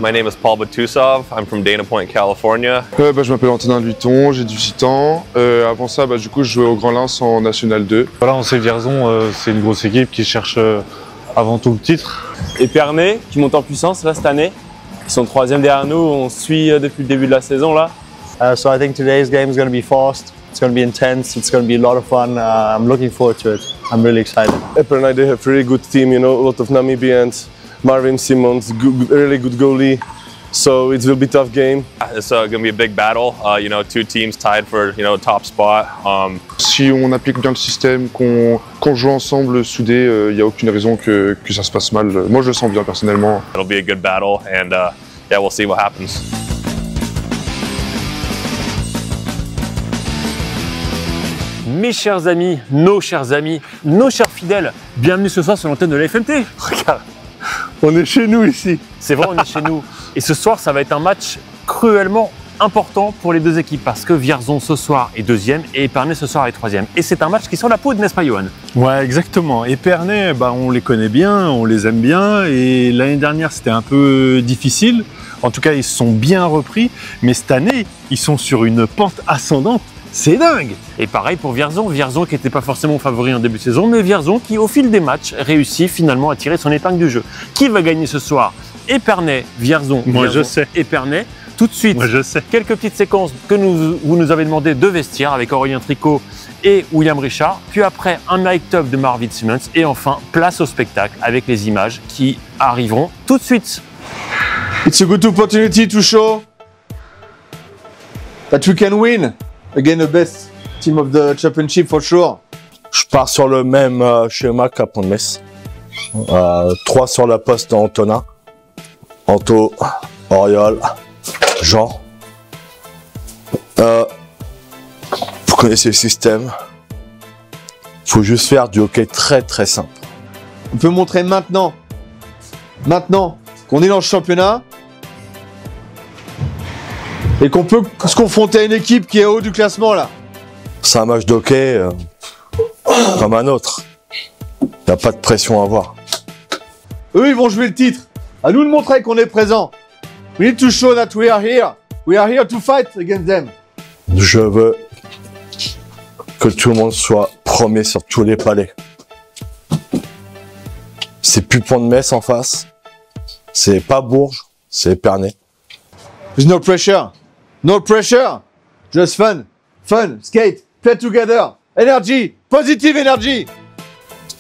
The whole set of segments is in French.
My name is Paul Batusov. I'm from Dana Point, California. Je m'appelle Antonin Luiton, j'ai 18 ans. Avant ça, du coup, je jouais au Grand Lens en National 2. Voilà, on sait que Vierzon, c'est une grosse équipe qui cherche avant tout le titre. Épernay, qui monte en puissance là cette année. Ils sont troisième derrière nous, on suit depuis le début de la saison là. So I think today's game is going to be fast. It's going to be intense. It's going to be a lot of fun. I'm looking forward to it. I'm really excited. Épernay, they have a really good team, you know, a lot of Namibians. Marvin Simons, really good goalie. So it will be a tough game. It's going to be a big battle. You know, two teams tied for, you know, top spot. Si on applique bien le système, qu'on joue ensemble, soudés, il n'y a aucune raison que ça se passe mal. Moi, je le sens bien personnellement. It'll be a good battle, and yeah, we'll see what happens. Mes chers amis, nos chers fidèles, bienvenue ce soir sur l'antenne de la FMT. Regarde, On est chez nous ici. c'est vrai, on est chez nous. Et ce soir, ça va être un match cruellement important pour les deux équipes parce que Vierzon ce soir est deuxième et Épernay ce soir est troisième. Et c'est un match qui sent la peau, n'est-ce pas, Johan? Ouais, exactement. Épernay, on les connaît bien, on les aime bien. Et l'année dernière, c'était un peu difficile. En tout cas, ils se sont bien repris. Mais cette année, ils sont sur une pente ascendante. C'est dingue! Et pareil pour Vierzon, Vierzon qui n'était pas forcément favori en début de saison, mais Vierzon qui, au fil des matchs, réussit finalement à tirer son épingle du jeu. Qui va gagner ce soir? Épernay, Vierzon, Moi, Vierzon, je sais. Épernay. Tout de suite, Moi, je sais. quelques petites séquences que vous nous avez demandé de vestiaire avec Aurélien Tricot et William Richard. Puis après, un make-up de Marvin Simons. Et enfin, place au spectacle avec les images qui arriveront tout de suite. It's a good opportunity to show that we can win against the best team of the championship for sure. Je pars sur le même schéma qu'à Pont-de-Metz. 3 sur la poste d'Antonin. Anto, Oriol, Jean. Vous connaissez le système. Il faut juste faire du hockey très très simple. On peut montrer maintenant qu'on est dans le championnat et qu'on peut se confronter à une équipe qui est au haut du classement là. C'est un match de hockey comme un autre. Il n'y a pas de pression à avoir. Eux, ils vont jouer le titre. À nous de montrer qu'on est présent. We need to show that we are here. We are here to fight against them. Je veux que tout le monde soit premier sur tous les palets. C'est plus Pont-de-Metz en face. C'est pas Bourges, c'est Épernay. There's no pressure. No pressure. Just fun. Fun. Skate. Play together. Energy. Positive energy.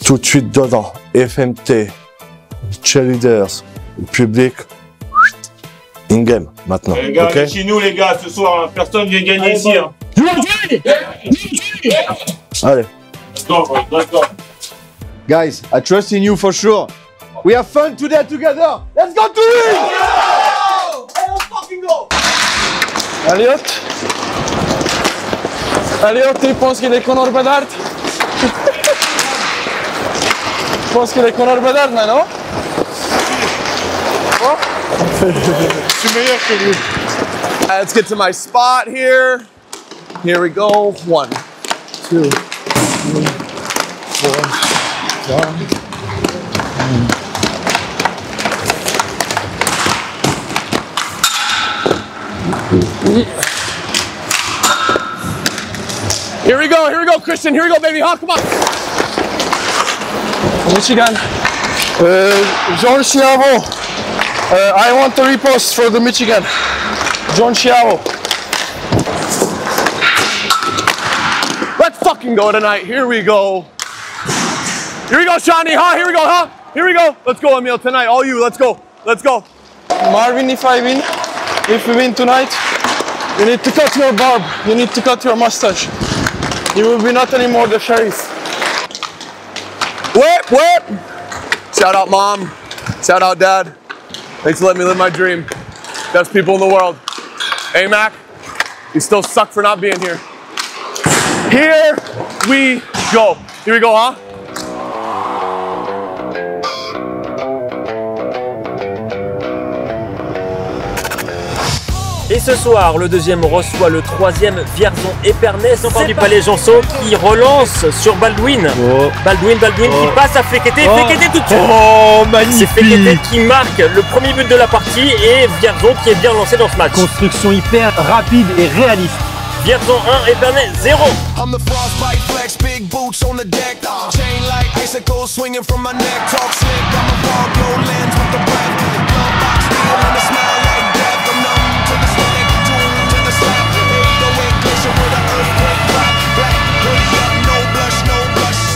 Tout de suite dedans. FMT, cheerleaders, le public. In-game maintenant. Les gars, Ok. chez nous, les gars, ce soir, hein, personne vient gagner ici. Hein. Allez. Let's go, boys, let's go. Guys, I trust in you for sure. We have fun today together. Let's go to win! Let's fucking go! Elliot, tu penses qu'il est Connor Bedard? Tu penses qu'il est Connor Bedard maintenant? Je suis meilleur que lui. Let's get to my spot here. Here we go. 1, 2, 3, 4, 5. Here we go, Christian. Here we go, baby. Huh? Come on. Michigan. John Chiavo. I want the repost for the Michigan. John Chiavo. Let's fucking go tonight. Here we go. Here we go, Shawnee. Huh? Here we go, huh? Here we go. Let's go, Emil, tonight. All you. Let's go. Let's go. Marvin, if we win tonight, you need to cut your barb. You need to cut your mustache. You will be not anymore the sheriff. Whip, whip. Shout out, Mom. Shout out, Dad. Thanks for letting me live my dream. Best people in the world. Hey, Mac, you still suck for not being here. Here we go. Here we go, huh? Et ce soir, le deuxième reçoit le troisième, Vierzon Épernay. Encore du Palais Janson qui relance sur Baldwin. Baldwin qui passe à Fekete. Fekete tout de suite. Oh, magnifique. C'est Fekete qui marque le premier but de la partie et Vierzon qui est bien lancé dans ce match. Construction hyper rapide et réaliste. Vierzon 1, Épernay 0. I'm the frostbite flex, big boots on the deck. Chain like icicles swinging from my neck. Talk slick, I'm a ball, blow lens with the breath. Glove box steel and a smile like death. I'm numb to the stomach, tuned to the slap. 808 glacier with an earthquake clap. Black, hoodie up, no blush.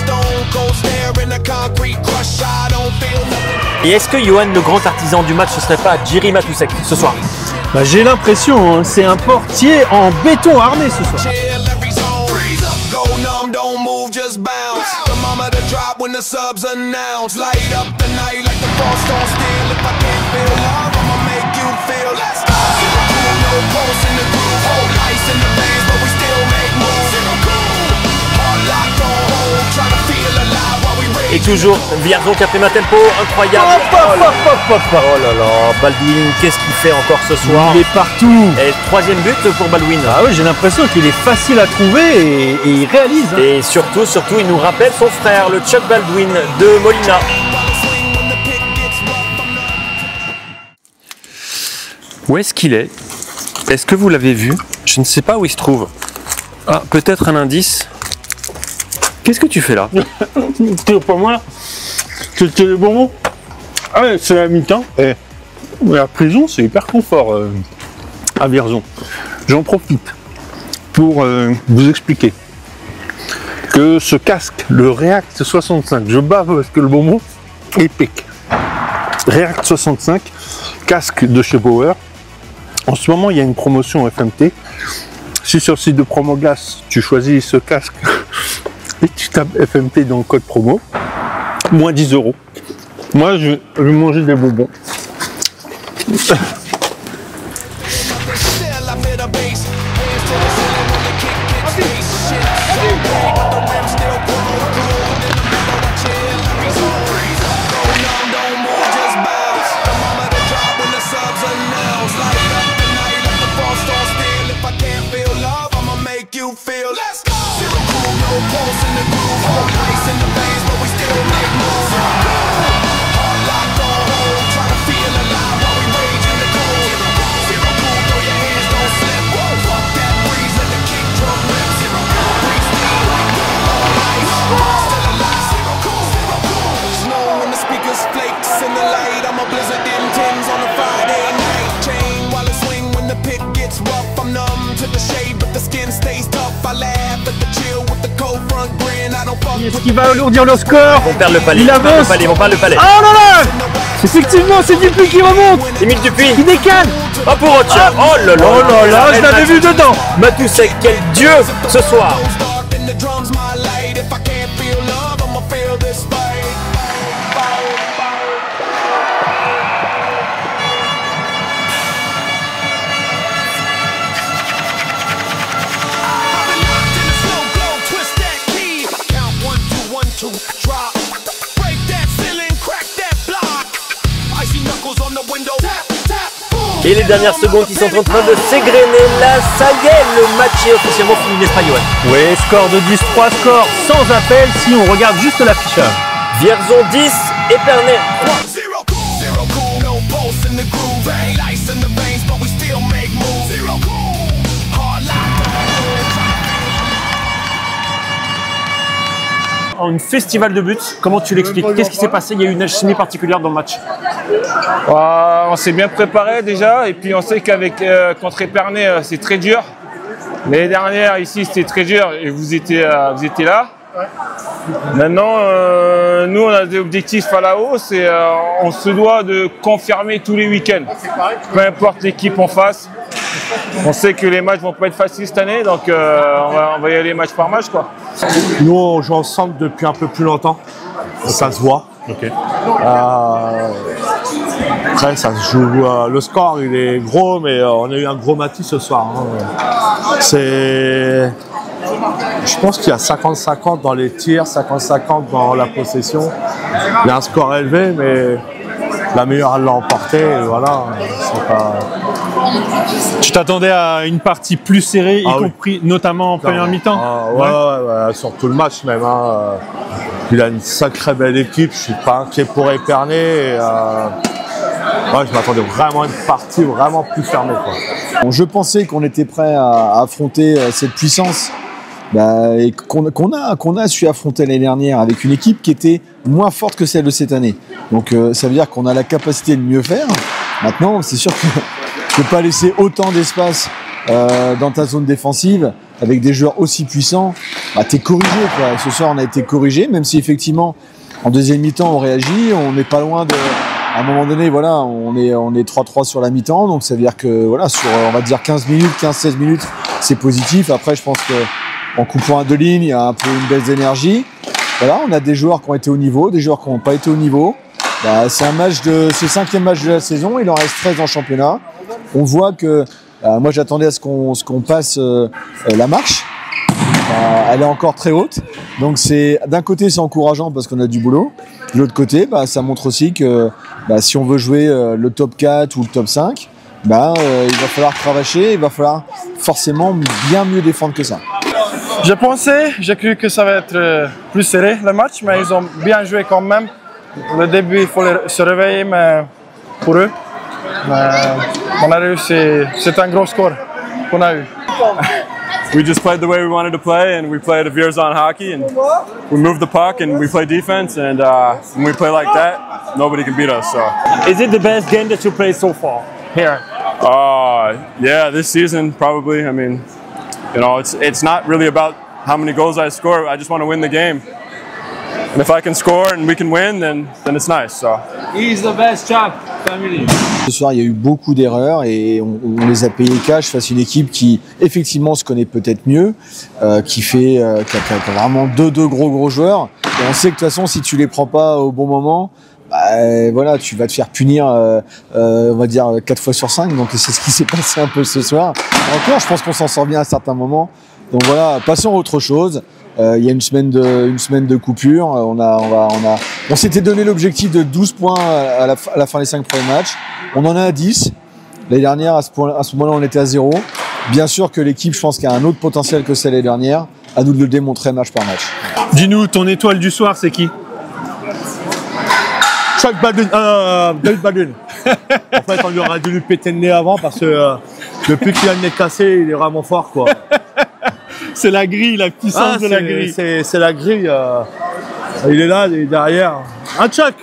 Stone cold stare in a concrete crush. I don't feel nothing. Et est-ce que Johan, le grand artisan du match, ce serait pas Jiri Matusek ce soir? Bah, j'ai l'impression, hein, c'est un portier en béton armé ce soir. Et toujours Vierzon qui a pris un tempo incroyable. Oh là là, Baldwin, qu'est-ce qu'il fait encore ce soir? Il est partout. Et troisième but pour Baldwin. Ah oui, j'ai l'impression qu'il est facile à trouver et il réalise. Hein. Et surtout, il nous rappelle son frère, le Chuck Baldwin de Molina. Où est-ce qu'il est? Est-ce que vous l'avez vu? Je ne sais pas où il se trouve. Ah, peut-être un indice. Qu'est-ce que tu fais là? C'est pas moi. C'était les bonbons. Ah ouais, c'est la mi-temps. Et la prison, c'est hyper confort à Vierzon. J'en profite pour vous expliquer que ce casque, le React 65, je bave parce que le bonbon est pique. React 65, casque de chez Bauer. En ce moment, il y a une promotion FMT. Si sur le site de Promoglace, tu choisis ce casque et tu tapes FMT dans le code promo, moins 10 €. Moi, je vais manger des bonbons. Est-ce qu'il va alourdir le score? On perd le palais. Il avance. On perd le palais. Oh là là! Effectivement, c'est Dupuis qui remonte. C'est Emile Dupuis. Il décale. Oh pour autre chose. Oh là là. Oh là là, je l'avais vu dedans. Matusek, quel dieu ce soir. Et les dernières secondes qui sont en train de s'égrener là, ça y est, le match est officiellement fini, n'est-ce pas Johan? Oui, score de 10-3, score sans appel si on regarde juste l'affichage. Vierzon 10, Épernay 3. Un festival de buts, comment tu l'expliques? Qu'est-ce qui s'est passé? Il y a eu une alchimie particulière dans le match? On s'est bien préparé déjà, et puis on sait qu'avec contre Épernay, c'est très dur. L'année dernière, ici, c'était très dur, et vous étiez là. Maintenant, nous, on a des objectifs à la hausse, et on se doit de confirmer tous les week-ends. Peu importe l'équipe en face. On sait que les matchs vont pas être faciles cette année, donc on va y aller match par match, quoi. Nous, on joue ensemble depuis un peu plus longtemps. Ça se voit. Okay. Après, ça se joue. Le score, il est gros, mais on a eu un gros Matou ce soir. Hein. Je pense qu'il y a 50-50 dans les tirs, 50-50 dans la possession. Il y a un score élevé, mais la meilleure l'a emporté, et voilà. Pas... Tu t'attendais à une partie plus serrée, y compris notamment en première mi-temps? Ouais, sur tout le match même. Hein. Il a une sacrée belle équipe, je suis pas inquiet pour Épernay. Je m'attendais vraiment à une partie vraiment plus fermée, quoi. Bon, je pensais qu'on était prêt à affronter cette puissance et qu'on a su affronter l'année dernière avec une équipe qui était moins forte que celle de cette année. Donc ça veut dire qu'on a la capacité de mieux faire. Maintenant, c'est sûr que tu peux pas laisser autant d'espace dans ta zone défensive avec des joueurs aussi puissants. T'es corrigé, quoi. Ce soir, on a été corrigé, même si effectivement, en deuxième mi-temps, on réagit. On n'est pas loin de... À un moment donné, voilà, on est 3-3 sur la mi-temps, donc ça veut dire que voilà, sur on va dire 15-16 minutes, c'est positif. Après, je pense que en coupant à deux lignes, il y a un peu une baisse d'énergie. Voilà, on a des joueurs qui ont été au niveau, des joueurs qui n'ont pas été au niveau. C'est le 5e match de la saison, il en reste 13 en championnat. On voit que moi j'attendais à ce qu'on passe la marche. Elle est encore très haute, donc d'un côté c'est encourageant parce qu'on a du boulot. De l'autre côté, ça montre aussi que si on veut jouer le top 4 ou le top 5, il va falloir cravacher, il va falloir forcément bien mieux défendre que ça. J'ai cru que ça va être plus serré le match, mais ils ont bien joué quand même. Le début, il faut se réveiller, mais pour eux, on a réussi. C'est un gros score qu'on a eu. We just played the way we wanted to play, and we played a Vierzon hockey, and we moved the puck, and we play defense, and when we play like that, nobody can beat us. So. Is it the best game that you played so far here? Yeah, this season probably. I mean, you know, it's not really about how many goals I score. I just want to win the game, and if I can score and we can win, then it's nice. So. He's the best champ, family. Ce soir, il y a eu beaucoup d'erreurs et on les a payées cash face à une équipe qui, effectivement, se connaît peut-être mieux, qui a vraiment deux gros joueurs. Et on sait que de toute façon, si tu les prends pas au bon moment, voilà, tu vas te faire punir, on va dire 4 fois sur 5. Donc c'est ce qui s'est passé un peu ce soir. Encore, je pense qu'on s'en sort bien à certains moments. Donc voilà, passons à autre chose. Il y a une semaine de coupure. On s'était donné l'objectif de 12 points à la fin des 5 premiers matchs. On en a à 10. L'année dernière, à ce moment-là, on était à 0. Bien sûr que l'équipe, je pense, qu'il y a un autre potentiel que celle de l'année dernière. À nous de le démontrer match par match. Dis-nous, ton étoile du soir, c'est qui? Chuck Baldwin. David Baldwin. En fait, on lui aurait dû lui péter le nez avant parce que depuis qu'il a le nez cassé, il est vraiment fort, quoi. C'est la grille, la puissance de la grille. C'est la grille. Il est là, il est derrière. Un Chuck.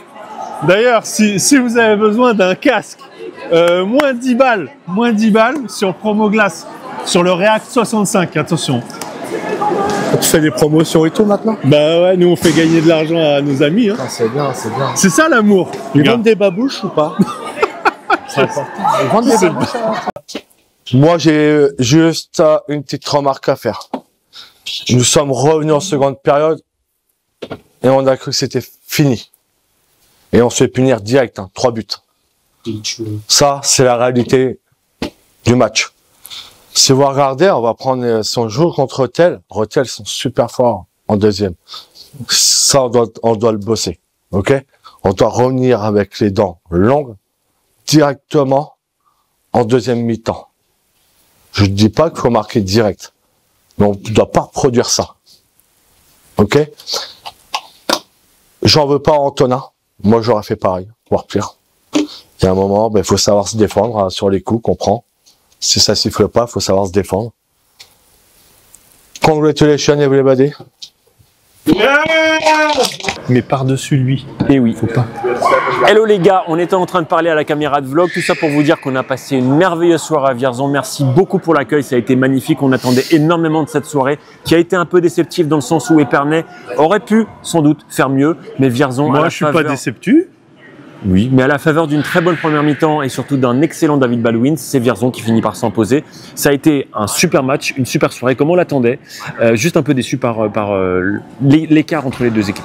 D'ailleurs, si vous avez besoin d'un casque, moins 10 balles sur Promo Glace, sur le React 65, attention. Tu fais des promotions et tout maintenant? Bah ouais, nous on fait gagner de l'argent à nos amis. Hein. C'est bien, c'est bien. C'est ça l'amour. Ils vendent des babouches ou pas? C'est important. Ils vendent des babouches. Moi, j'ai juste une petite remarque à faire. Nous sommes revenus en seconde période et on a cru que c'était fini. Et on se fait punir direct, 3 buts. Ça, c'est la réalité du match. Si vous regardez, on va prendre, si on joue contre Rethel sont super forts en deuxième. Ça, on doit le bosser. Ok? On doit revenir avec les dents longues directement en deuxième mi-temps. Je ne dis pas qu'il faut marquer direct, mais on ne doit pas reproduire ça. Ok? J'en veux pas à Antonin. Moi, j'aurais fait pareil, voire pire. Il y a un moment, il faut savoir se défendre sur les coups qu'on prend. Si ça siffle pas, il faut savoir se défendre. Congratulations, everybody. Mais par-dessus lui. Et oui. Faut pas. Hello les gars, on était en train de parler à la caméra de vlog, tout ça pour vous dire qu'on a passé une merveilleuse soirée à Vierzon. Merci beaucoup pour l'accueil, ça a été magnifique. On attendait énormément de cette soirée qui a été un peu déceptive dans le sens où Épernay aurait pu sans doute faire mieux, mais Vierzon... Moi, je suis pas déceptu. Oui, mais à la faveur d'une très bonne première mi-temps et surtout d'un excellent David Baldwin, c'est Vierzon qui finit par s'imposer. Ça a été un super match, une super soirée, comme on l'attendait. Juste un peu déçu par l'écart entre les deux équipes.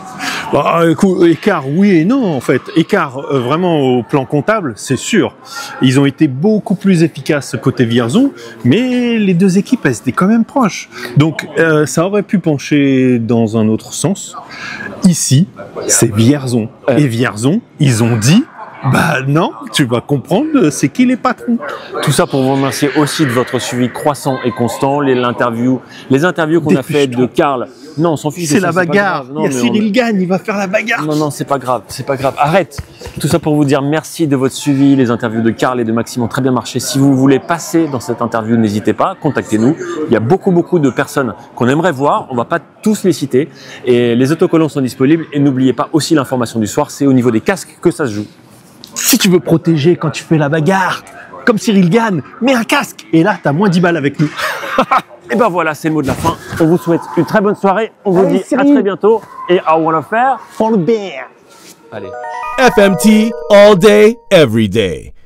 Bah, écoute, écart, oui et non en fait. Écart vraiment au plan comptable, c'est sûr. Ils ont été beaucoup plus efficaces côté Vierzon, mais les deux équipes, elles étaient quand même proches. Donc ça aurait pu pencher dans un autre sens. Ici, c'est Vierzon. Et Vierzon, ils ont dit, Bah non, tu vas comprendre, c'est qui les patrons. Tout ça pour vous remercier aussi de votre suivi croissant et constant. Les interviews qu'on a faites de Karl. Non, on s'en fiche. C'est la bagarre. Il y a Cyril Gagne, il va faire la bagarre. Non, c'est pas grave, c'est pas grave. Arrête. Tout ça pour vous dire merci de votre suivi. Les interviews de Karl et de Maxime ont très bien marché. Si vous voulez passer dans cette interview, n'hésitez pas, contactez-nous. Il y a beaucoup de personnes qu'on aimerait voir. On va pas tous les citer. Et les autocollants sont disponibles. Et n'oubliez pas aussi l'information du soir, c'est au niveau des casques que ça se joue. Si tu veux protéger quand tu fais la bagarre, comme Cyril Gagne, mets un casque. Et là, t'as moins 10 balles avec nous. Et ben voilà, c'est le mot de la fin. On vous souhaite une très bonne soirée. On vous dit à très bientôt. Et I wanna faire for the bear. Allez. FMT all day, every day.